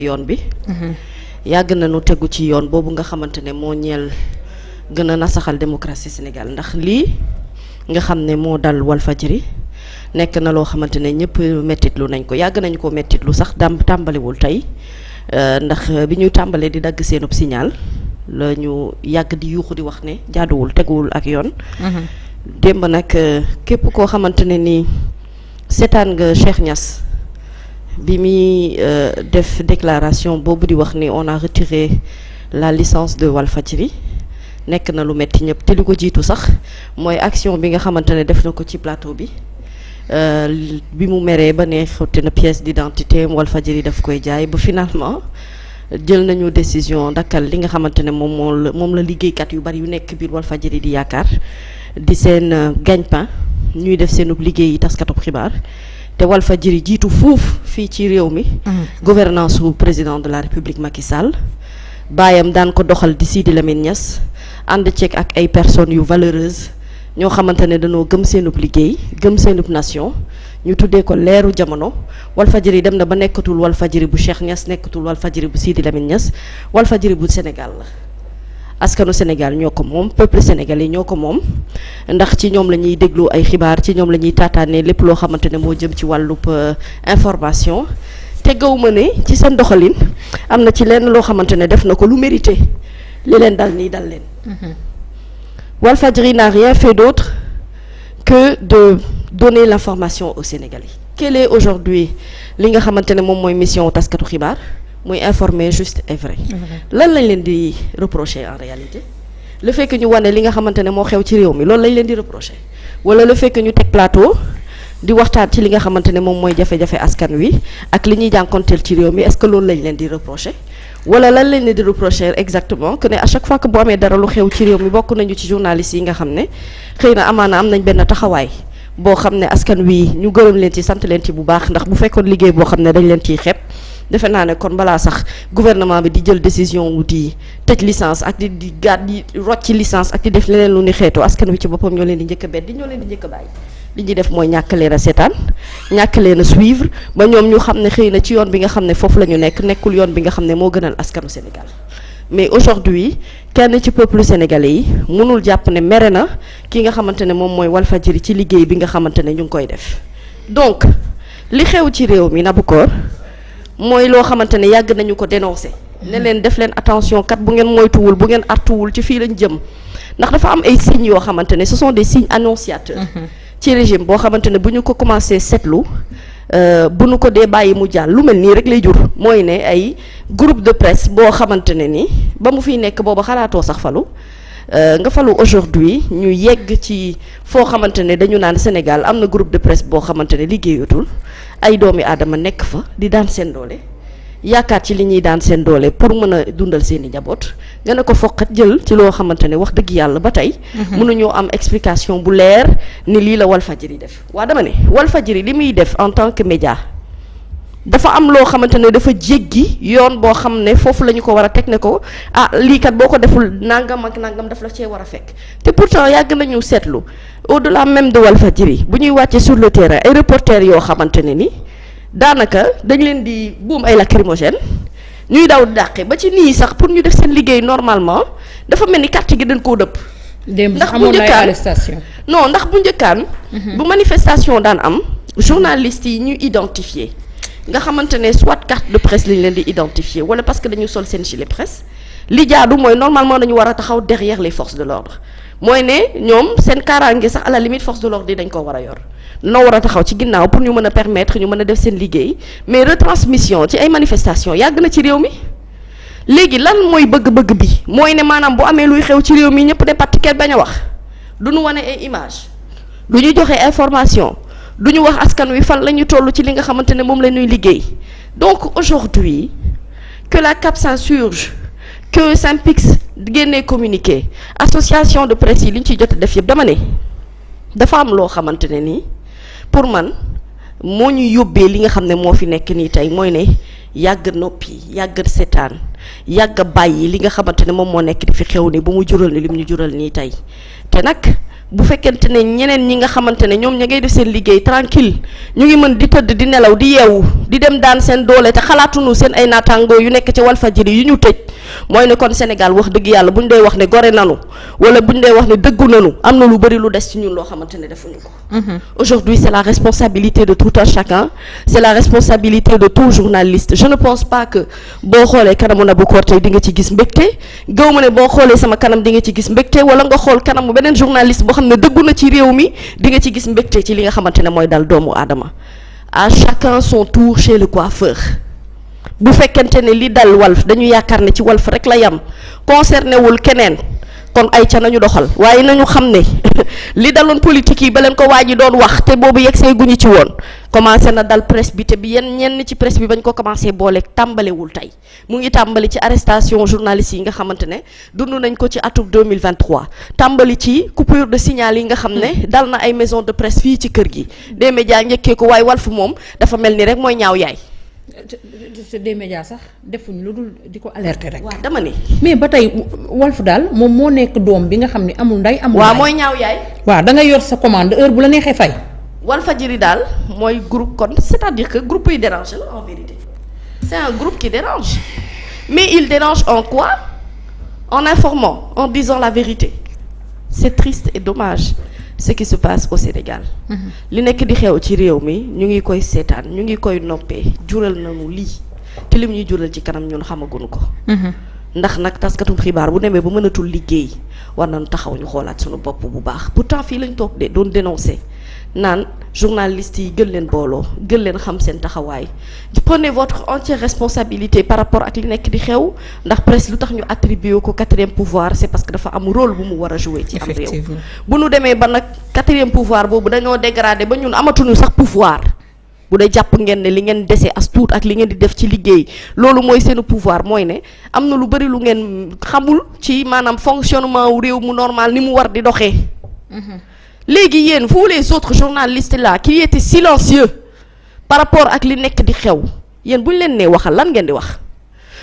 yoon bi yàgg nañu tegu ci yoon boobu nga xamante ne moo ñeel gën a nasaxal démocratie Sénégal ndax lii nga xam ne moo dal Walfadjri nekk na loo xamante ne ñëpp mettitlu nañ ko yàgg nañu ko mettitlu sax tàmbaliwul tey ndax bi ñuy tàmbalee di dagg seenub signal la ñu yàgg di yuuxu di wax ne jaaduwul teguwul ak yoon démb nag képp koo xamante ne ni seetaan nga Cheikh Niass bi muy def déclaration boobu di wax ni on a retiré la licence de Walfadjri nekk na lu metti ñëpp te li ko jiitu sax mooy action bi nga xamante ne def na ko ci plateau bi mu meree ba ne xotti na pièce d'identité Walfadjri daf koy jaay ba finalement jël nañu décision dakkal li nga xamante ne moom la liggéeykat yu bari yu nekk biir Walfadjri di yaakaar di seen gagne-pain ñuy def seenub liggéey yi taskatub xibaar te Walfadjri jiitu fuuf fii ci réew mi gouvernance su président de la République Macky Sall baayam daan ko doxal di Sidi Lamine Niass ànd ceeg ak ay personnes yu valeureuses ñoo xamante ne dañoo gëm seenub liggéey gëm seenub nation ñu tuddee ko leeru jamono Walfadjri dem na ba nekkatul Walfadjri bu Cheikh Niass nekkatul Walfadjri bu Sidi Lamine Niass Walfadjri bu Sénégal la askanu Sénégal ñoo ko moom peuple sénégalais ñoo ko moom ndax ci ñoom la ñuy déglu ay xibaar ci ñoom la ñuy taataane lépp loo xamante ne moo jëm ci wàllub information te gaw ma ne ci seen doxalin am na ci lenn loo xamante ne def na ko lu mérité li leen dal nii dal leen Walfadjri n'a rien fait d'autre que de donner l'information aux Sénégalais. Quelle est aujourd'hui li nga xamante ne moom mooy mission taskatu xibaar muy informer juste et vrai lan lañ leen di reprocher en réalité le fait que ñu wane li nga xamante ne moo xew ci réew mi loolu lañ leen di reprocher wala le fait que ñu teg plateau di waxtaan ci li nga xamante ne moom mooy jafe-jafe askan wi ak li ñuy jànkonteel ci réew mi est-ce que loolu lañ leen di reprocher wala lan lañ leen di reprocher exactement que ne à chaque fois que bu amee dara lu xew ci réew mi bokk nañu ci journalistes yi nga xam ne xëy na amaana am nañ benn taxawaay boo xam ne askan wi ñu gërëm leen ci sant leen ci bu baax ndax bu fekkoon liggéey boo xam ne dañ leen ciy xeeb defe naa ne kon balaa sax gouvernement bi di jël décision wu di tëj licence ak di rocc ci licence ak di def leneen lu ni xeetu askan wi ci boppam ñoo leen di njëkk a beddi ñoo leen di njëkk a bàyyi li ñuy def mooy ñàkk leen a seetaan ñàkk leen a suivre ba ñoom ñu xam ne xëy na ci yoon bi nga xam ne foofu la ñu nekk nekkul yoon bi nga xam ne moo gënal askanu Sénégal mais aujourd'hui kenn ci peuple sénégalais yi mënul jàpp ne mere na ki nga xamante ne moom mooy Walfadjri ci liggéey bi nga xamante ne ñu ngi koy def donc li xew ci réew mi Naboucor mooy loo xamante ne yàgg nañu ko dénoncer ne leen def leen attention kat bu ngeen moytuwul bu ngeen artuwul ci fii lañ jëm ndax dafa am ay signes yoo xamante ne ce sont des signes annonciateurs ci régime boo xamante ne bu ñu ko commencé seetlu bu ñu ko dee bàyyi mu jàll lu mel nii rek lay jur mooy ne ay groupe de presse boo xamante ne ni ba mu fiy nekk booba xalaatoo sax falu nga falu aujourd'hui ñu yegg ci foo xamante ne dañu naan Sénégal am na groupe de presse boo xamante ne liggéeyatul ay doomi aadama nekk fa di daan seen doole yaakaar ci li ñuy daan seen doole pour mën a dundal seen i njaboot nga ne ko foqat jël ci loo xamante ne wax dëgg yàlla ba tey mënuñoo am explication bu leer ni lii la Walfadjri def waa dama ne Walfadjri li muy def en tant que média dafa am loo xamante ne dafa jéggi yoon boo xam ne foofu la ñu ko war a teg ne ko ah lii kat boo ko deful nangam ak nangam daf la cee war a fekk te pourtant yàgg nañu seetlu au-delà même de Walfadjri bu ñuy wàccee sur le terrain ay reporters yoo xamante ne ni daanaka dañ leen di buum ay lacrymogène ñuy daw di dàqe ba ci nii sax pour ñu def seen liggéey normalement dafa mel ni carte gi dañ koo dëpp. ndax bu njëkkaan non ndax bu njëkkaan. bu manifestation daan am journalistes yi ñu identifier nga xamante ne soit carte de presse lañ leen di identifier wala parce que dañu sol seen gilet presse li jaadu mooy normalement dañu war a taxaw derrière les forces de l'ordre mooy ne ñoom seen kaaraange sax à la limite force de l'ordre yi dañ ko war a yor. noo war a taxaw ci ginnaaw pour ñu mën a permettre ñu mën a def seen liggéey mais retransmission ci ay manifestations yàgg na ci réew mi léegi lan mooy bëgg-bëgg bi mooy ne maanaam bu amee luy xew ci réew mi ñëpp de partikel bañ a wax du ñu wane ay image du ñu joxe information du ñu wax askan wi fan la ñu toll ci li nga xamante ne moom la ñuy liggéey donc aujourd'hui que la CAP s'insurge que SYNPICS génnee communiqué association de presse yi li ñu ciy jot a def yëpp dama ne dafa am loo xamante ne nii pour man moo ñu yóbbee li nga xam ne moo fi nekk nii tey mooy ne yàgg noppi yàgg seetaan yàgg bàyyi li nga xamante ne moom moo nekk di fi xew ni ba mu jural ni lim ñu jural nii tey te nag bu fekkente ne ñeneen ñi nga xamante ne ñoom ña ngay def seen liggéey tranquille ñu ngi mën di tëdd di nelaw di yeewu di dem daan seen doole te xalaatuñu seen ay naataangoo yu nekk ci Walfadjri yu ñu tëj mooy ne kon Sénégal wax dëgg yàlla bu ñu dee wax ne gore nanu wala bu ñu dee wax ne dëggu nanu am na lu bëri lu des ci ñun loo xamante ne defuñu ko. Aujourd'hui c'est la responsabilité de tout un chacun, c'est la responsabilité de tout journaliste. Je ne pense pas que boo xoolee kanamu Nabou Cor tey di nga ci gis mbégte gaw ma ne boo xoolee sama kanam di nga ci gis mbégte wala nga xool kanamu beneen journaliste boo xam ne dëggu na ci réew mi di nga ci gis mbégte ci li nga xamante ne mooy dal doomu aadama. À chacun son tour chez le coiffeur. bu fekkente ne li dal Walf dañu yaakaar ne ci Walf rek la yam concerné wul keneen kon ay ca nañu doxal waaye nañu xam ne li daloon politique yi ba leen ko waa ji doon wax te boobu yegsee guñu ci woon commencé na dal presse bi te bi ñenn ci presse bi bañ ko commencé booleeg tàmbalewul tey mu ngi tàmbali ci arrestation journalistes yi nga xamante ne dund nañ ko ci atum 2023 tàmbali ci coupure de signal yi nga xam ne dal na ay maison de presse fii ci kër gi des médias njëkkee ko waaye Walf moom dafa mel ni rek mooy ñaaw yaay. te des médias sax defuñ lu dul di ko alerter rek. waaw dama ne. mais ba tey Walf daal moom moo nekk doom bi nga xam ne amul ndey amul. waaw mooy ñaaw yaay. waaw da ngay yor sa commande heure bu la neexee fay. Walfadjri daal mooy groupe kon c'est-à-dire que groupe yi dérange la en vérité c'est un groupe qui dérange mais il dérange en quoi? En informant, en disant la vérité. C'est triste et dommage ce qui se passe au Sénégal. li nekk di xew ci réew mi ñu ngi koy seetaan ñu ngi koy noppee jural nañu lii te lim ñuy jural ci kanam ñun xamaguñu ko. ndax nag taskatum xibaar bu demee ba mënatul liggéey war nañu taxaw ñu xoolaat suñu bopp bu baax pourtant fii lañ toog de doon dénoncer naan journalistes yi gën leen booloo gën leen xam seen taxawaay prenez votre entière responsabilité par rapport ak li nekk di xew ndax presse lu tax ñu attribué ko quatrième pouvoir c'est parce que dafa am rôle bu mu war a jouer ci am réew bu nu demee ba nag quatrième pouvoir boobu dañoo dégradé ba ñun amatuñu sax pouvoir bu dee jàpp ngeen ne li ngeen dese as tuut ak li ngeen di def ci liggéey loolu mooy seen pouvoir mooy ne am na lu bari lu ngeen xamul ci maanaam fonctionnement wu réew mu normal ni mu war di doxee léegi yéen vous les autres journalistes là qui étaient silencieux par rapport ak li nekk di xew yéen bu ñu leen nee waxal lan ngeen di wax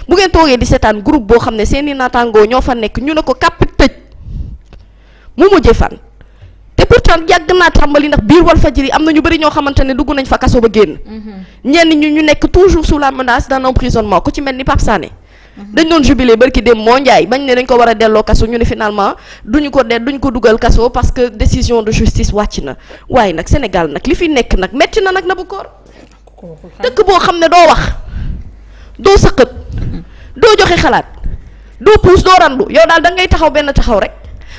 bu ngeen toogee di seetaan groupe boo xam ne seeni naataangoo ñoo fa nekk ñu ne ko kàpp tëj mu mujjee fan te pourtant yàgg naa tàmbali ndax biir Walfadjri am na ñu bëri ñoo xamante ne dugg nañ fa kaso ba génn ñenn ñu nekk toujours sous la menace d'un emprisonnement ku ci mel ni Pape Sané dañ doon jubilé barki dem moo njaay bañ ne dañ ko war a delloo kaso ñu ne finalement duñ ko dugal kaso parce que décision de justice wàcc na waaye nag Sénégal nag li fi nekk nag metti na nag Nabou Cor dëkk boo xam ne doo wax doo sëqët doo joxe xalaat doo puus doo randu yow daal da ngay taxaw benn taxaw rek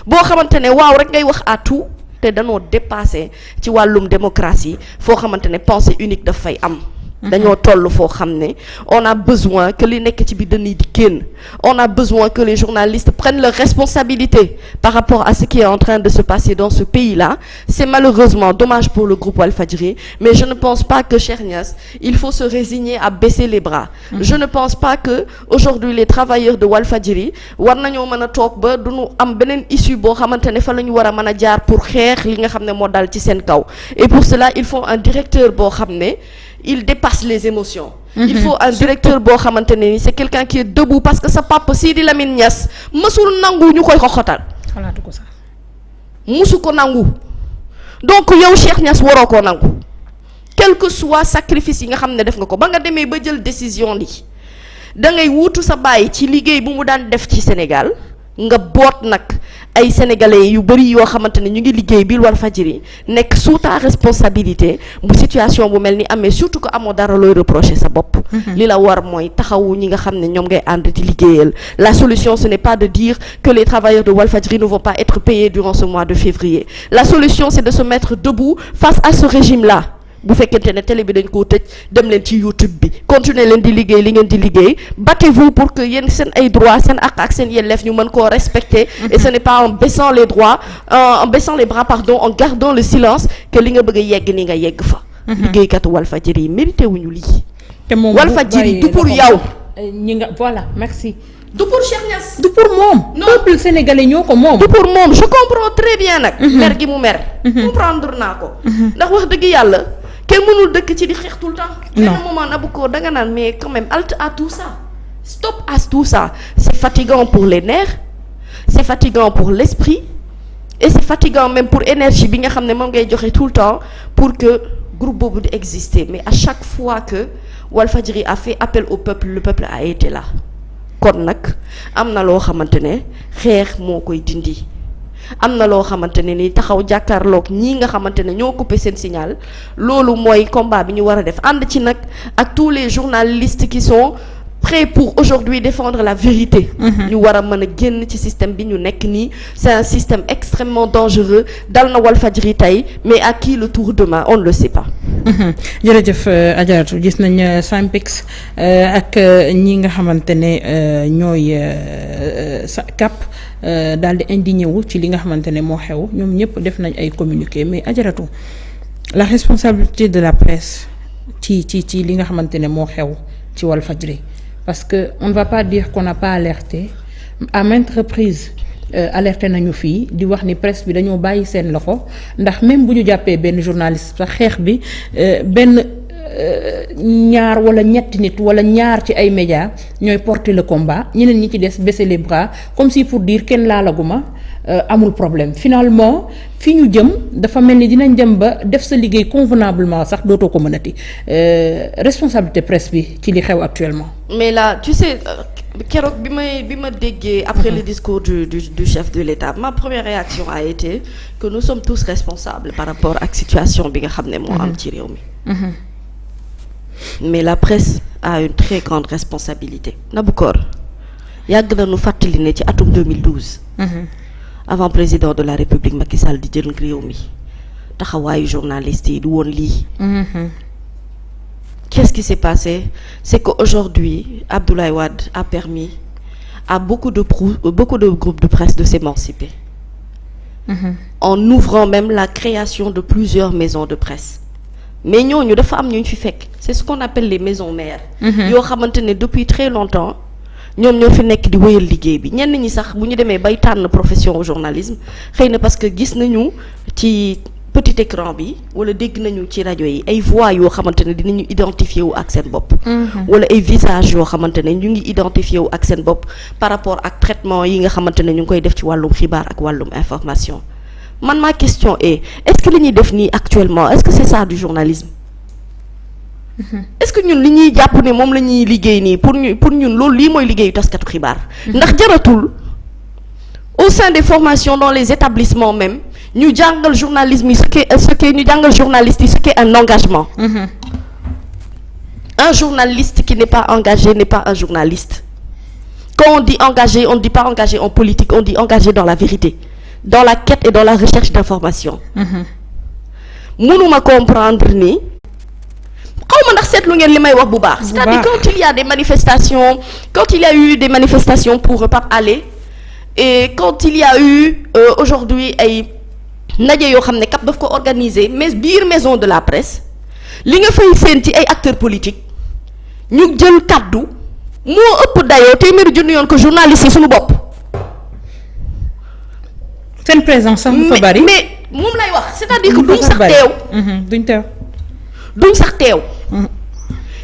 boo xamante ne waaw rek ngay wax à tout te danoo dépassé ci wàllum démocratie foo xamante ne pensée unique daf fay am dañoo toll foo xam ne on a besoin que li nekk ci biir dënn yi di génn on a besoin que les journalistes prennent leurs responsabilités par rapport à ce qui est en train de se passer dans ce pays-là. C'est malheureusement dommage pour le groupe Walfadjri, mais je ne pense pas que Cheikh Niass, il faut se résigner à baisser les bras. Je ne pense pas que aujourd'hui les travailleurs de Walfadjri war nañoo mën a toog ba duñu am beneen issue boo xamante ne fa la ñu war a mën a jaar pour xeex li nga xam ne moo dal ci seen kaw et pour cela il faut un directeur boo xam ne il dépasse les émotions. Il faut un directeur boo xamante ne ni c'est quelqu'un qui est debout parce que sa papa Sidi Lamine Niass mësul nangu ñu koy xoxotal. xalaatu ko sax. musu ko nangu donc yow Cheikh Niass waroo koo nangu quel que soit sacrifice yi nga xam ne def nga ko ba nga demee ba jël décision li da ngay wuutu sa bàyyi ci liggéey bu mu daan def ci Sénégal nga boot nag ay sénégalais yu bari yoo xamante ne ñu ngi liggéey biir Walfadjri nekk sous ta responsabilité bu situation bu mel ni amee surtout que amoo dara looy reprocher sa bopp. li la war mooy taxawu ñi nga xam ne ñoom ngay ànd di liggéeyal la solution ce n'est pas de dire que les travailleurs de Walfadjri ne vont pas être payés durant ce mois de février la solution c'est de se mettre debout face à ce régime-là. bu fekkente ne télé bi dañ koo tëj dem leen ci YouTube bi continuer leen di liggéey li ngeen di liggéey battez-vous pour que yéen seen ay droits seen àq ak seen yelleef ñu mën koo respecter et ce n'est pas en baissant les droits en baissant les bras pardon en gardant le silence que li nga bëgg a yegg ni nga yegg fa liggéeykatu Walfadjri yi mérité wuñu lii te moom Walfadjri du pour yow ñi nga voilà merci du pour Cheikh Niass du pour moom peuple sénégalais ñoo ko moom du pour moom je comprends très bien nag mer gi mu mer comprendre naa ko ndax wax dëgg yàlla kenn mënul dëkk ci di xeex tout le temps. non benn moment Nabou Cor danga naan mais quand même halte à tout ça stop à tout ça c'est fatigant pour les nerfs c'est fatigant pour l'esprit et c'est fatigant même pour énergie bi nga xam ne moom ngay joxe tout le temps pour que groupe boobu di exister mais à chaque fois que Walfadjri a fait appel au peuple le peuple a été là kon nag am na loo xamante ne xeex moo koy dindi am na loo xamante ne ni taxaw jàkkaarloog ñii nga xamante ne ñoo coupé seen signal loolu mooy combat bi ñu war a def ànd ci nag ak tous les journalistes qui sont prêts pour aujourd'hui défendre la vérité. ñu war a mën a génn ci système bi ñu nekk nii c'est un système extrêmement dangereux dal na Walfadjri tey mais à qui le tour demain on ne le sait pas. jërëjëf Adjaratou gis nañ Synpics ak ñi nga xamante ne ñooy CAP daal di indigné wu ci li nga xamante ne moo xew ñoom ñëpp def nañ ay communiqué mais Adjaratou la responsabilité de la presse ci li nga xamante ne moo xew ci Walfadjri parce que on ne va pas dire qu'on n'a pas alerté à maintes reprises alerté nañu fii di wax ni presse bi dañoo bàyyi seen loxo ndax même bu ñu jàppee benn journaliste sax xeex bi benn ñaar wala ñetti nit wala ñaar ci ay médias ñooy porter le combat ñeneen ñi ci des baisser les bras comme si pour dire kenn laalaguma amul problème finalement fi ñu jëm dafa mel ni dinañ dem ba def sa liggéey convenablement sax dootoo ko mënati responsabilité presse bi ci li xew actuellement. mais là tu sais keroog bi ma déggee après le discours du chef de l'État ma première réaction a été que nous sommes tous responsables par rapport ak situation bi nga xam ne moo am ci réew mi. mais la presse a une très grande responsabilité. Nabukor yàgg na nu fàttali ne ci atum 2012. avant président de la République Macky Sall di jël réew mi taxawaayu journalistes yi du woon lii. Qu'est-ce qui s'est passé? C'est qu'aujourd'hui Abdoulaye Wade a permis à beaucoup de groupes de presse de s'émanciper. En ouvrant même la création de plusieurs maisons de presse. mais ñooñu dafa am ñu fi fekk c'est ce qu'on appelle les maisons mères. yoo xamante ne depuis très longtemps ñoom ñoo fi nekk di wéyal liggéey bi ñenn ñi sax bu ñu demee bay tànn profession au journalisme xëy na parce que gis nañu ci petit écran bi wala dégg nañu ci rajo yi ay voix yoo xamante ne dinañu identifier wu ak seen bopp. wala ay visages yoo xamante ne ñu ngi identifier wu ak seen bopp par rapport ak traitement yi nga xamante ne ñu ngi koy def ci wàllum xibaar ak wàllum information. man ma question est-ce que li ñuy def nii actuellement est-ce que c'est ça du journalisme est-ce que ñun li ñuy jàpp ne moom la ñuy liggéey nii pour ñun loolu lii mooy liggéeyu taskatu xibaar ndax jaratul au sein des formations dans les établissements même ñu jàngal journalisme yi ce qu'est ñu jàngal journaliste yi ce qu'est un engagement. Un journaliste qui n'est pas engagé n'est pas un journaliste. Quand on dit engagé, on ne dit pas engagé en politique, on dit engagé dans la vérité, dans la quête et dans la recherche d'information. mënuma comprendre ni xaw ma ndax seetlu ngeen li may wax bu baax. c'est-à-dire quand il y a des manifestations, quand il y a eu des manifestations pour Pape Alé et quand il y a eu aujourd'hui ay ndaje yoo xam ne CAP daf ko organiser mais biir maison de la presse li nga fay seen ci ay acteurs politiques ñu jël kaddu moo ëpp dayoo téeméeri junni yoon ko journaliste yi suñu bopp. seen présence sax fa bari mais moom lay wax c'est-à-dire que duñ sax teew. duñ sax teew.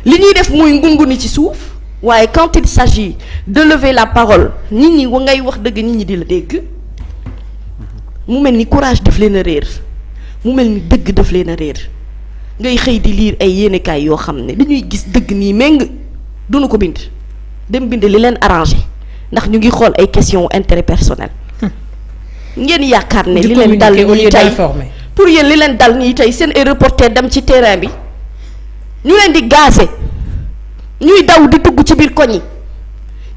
li ñuy def muy ngunguni ci suuf waaye quand il s'agit de lever la parole nit ñi wa ngay wax dëgg nit ñi di la dégg mu mel ni courage daf leen a réer mu mel ni dëgg daf leen a réer ngay xëy di lire ay yéenekaay yoo xam ne dañuy gis dëgg nii méng duñu ko bind dem bind li leen arrangé ndax ñu ngi xool ay questions intérêt personnel. ngeen yaakaar ne li leen dal nii tey pour yéen li leen dal nii tey seen ay reporter dem ci terrain bi ñu leen di gaase ñuy daw di dugg ci biir koñ yi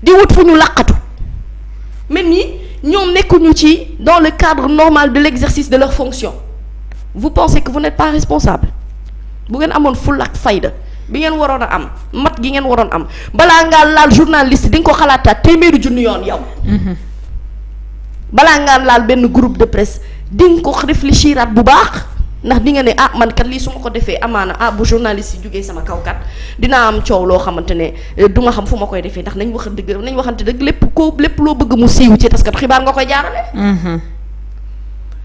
di wut fu ñu laqatu mel ni ñoom nekkuñu ci dans le cadre normal de l'exercice de leur fonction. Vous pensez que vous n'êtes pas responsable bu ngeen amoon fulla ak fayda bi ngeen waroon a am mat gi ngeen waroon am balaa ngaa laal journaliste di nga ko xalaataat téeméeri junni yoon yow. balaa ngaa laal benn groupe de presse di nga ko réfléchiraat bu baax ndax di nga ne ah man kat lii su ma ko defee amaana bu journaliste yi jógee sama kaw kat dinaa am coow loo xamante ne du ma xam fu ma koy defee ndax nañ waxante dëgg lépp loo bëgg mu siiw ci taskat xibaar nga koy jaarale.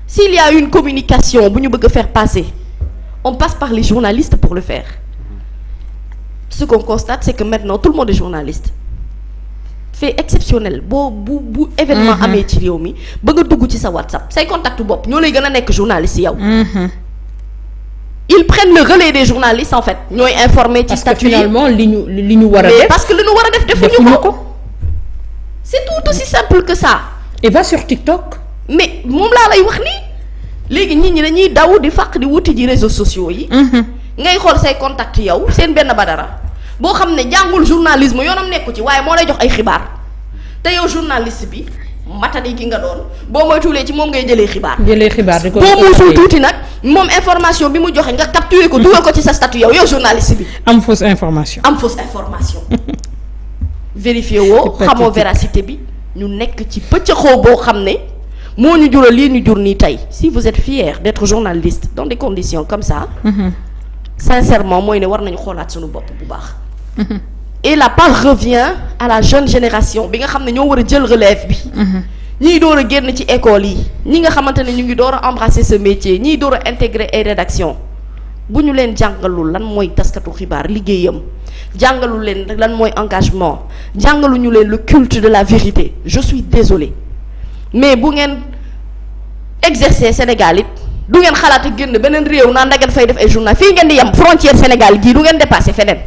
S'il y a une communication bu ñu bëgg a faire passer on passe par les journalistes pour le faire. Ce qu'on constate c'est que maintenant tout le monde est journaliste. fait exceptionnel bu événement amee ci réew mi ba nga dugg ci sa WhatsApp say contact bopp ñoo lay gën a nekk journaliste yow. Ils prennent le relais des journalistes en fait ñooy informer ci statut yi parce que finalement li ñu war a def parce que li ñu war a def defuñu ko. c'est tout aussi simple que ça. et va sur TikTok. mais moom laa lay wax nii léegi nit ñi dañuy daw di fàq di wuti ji réseaux sociaux yi. ngay xool say contact yow seen benn badara boo xam ne jàngul journalisme yoonam nekku ci waaye moo lay jox ay xibaar te yow journaliste bi matadi ki nga doon boo moytuwulee ci moom ngay jëlee xibaar. di ko boo muusul tuuti nag moom information bi mu joxe nga capturer ko dugal ko ci sa statut yow journaliste bi. am fausse information. vérifier woo xamoo véracité bi ñu nekk ci pëccëxoo boo xam ne moo ñu jural lii ñu jur nii tey si vous êtes fier d'être journaliste dans des conditions comme ça. sincèrement mooy ne war nañu xoolaat suñu bopp bu baax. et la part revient à la jeune génération bi nga xam ne ñoo war a jël relève bi. ñii door a génn ci école yi ñi nga xamante ne ñu ngi door a embrasser ce métier ñii door a intégrer ay rédaction bu ñu leen jàngalul lan mooy taskatu xibaar liggéeyam jàngalu leen lan mooy engagement jàngaluñu leen le culte de la vérité je suis désolée mais bu ngeen exercer Sénégal it du ngeen xalaat a génn beneen réew naan da ngeen fay def ay journal fii ngeen di yem frontière Sénégal gii du ngeen dépasser feneen.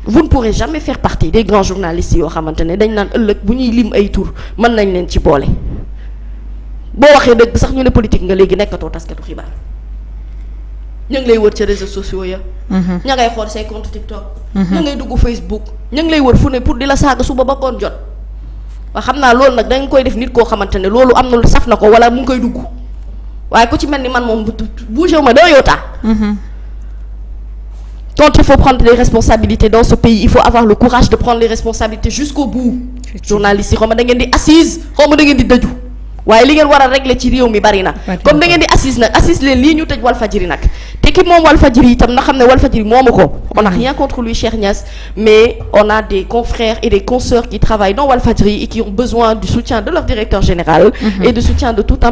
vous ne pourrez jamais faire partie des grands journalistes yoo xamante ne dañ naan ëllëg bu ñuy lim ay tur mën nañ leen ci boole boo waxee dëgg sax ñu ne politique nga léegi nekkatoo taskatu xibaar ña ngi lay wër ci réseaux sociaux ya ña ngay xool say compte TikTok ña ngay dugg Facebook ña ngi lay wër fu ne pour di la saaga suba ba ngoon jot waa xam naa loolu nag dañ koy def nit koo xamante ne loolu am na lu saf na ko wala mu ngi koy dugg waaye ku ci mel ni man moom bougé ma doo yoota quand il faut prendre des responsabilités dans ce pays il faut avoir le courage de prendre les responsabilités jusqu'au bout. journalistes yi xaw ma da ngeen di assise xaw ma da ngeen di dëju waaye li ngeen war a régler ci réew mi bari na. comme da ngeen di assise nag assise leen lii ñu tëj Walfadjri nag te ki moom Walfadjri itam na xam ne Walfadjri moomu ko. on n'a rien contre lui Cheikh Niass mais on a des confrères et des consoeurs qui travaillent dans Walfadjri et qui ont besoin du soutien de leur directeur général. et du soutien de tout un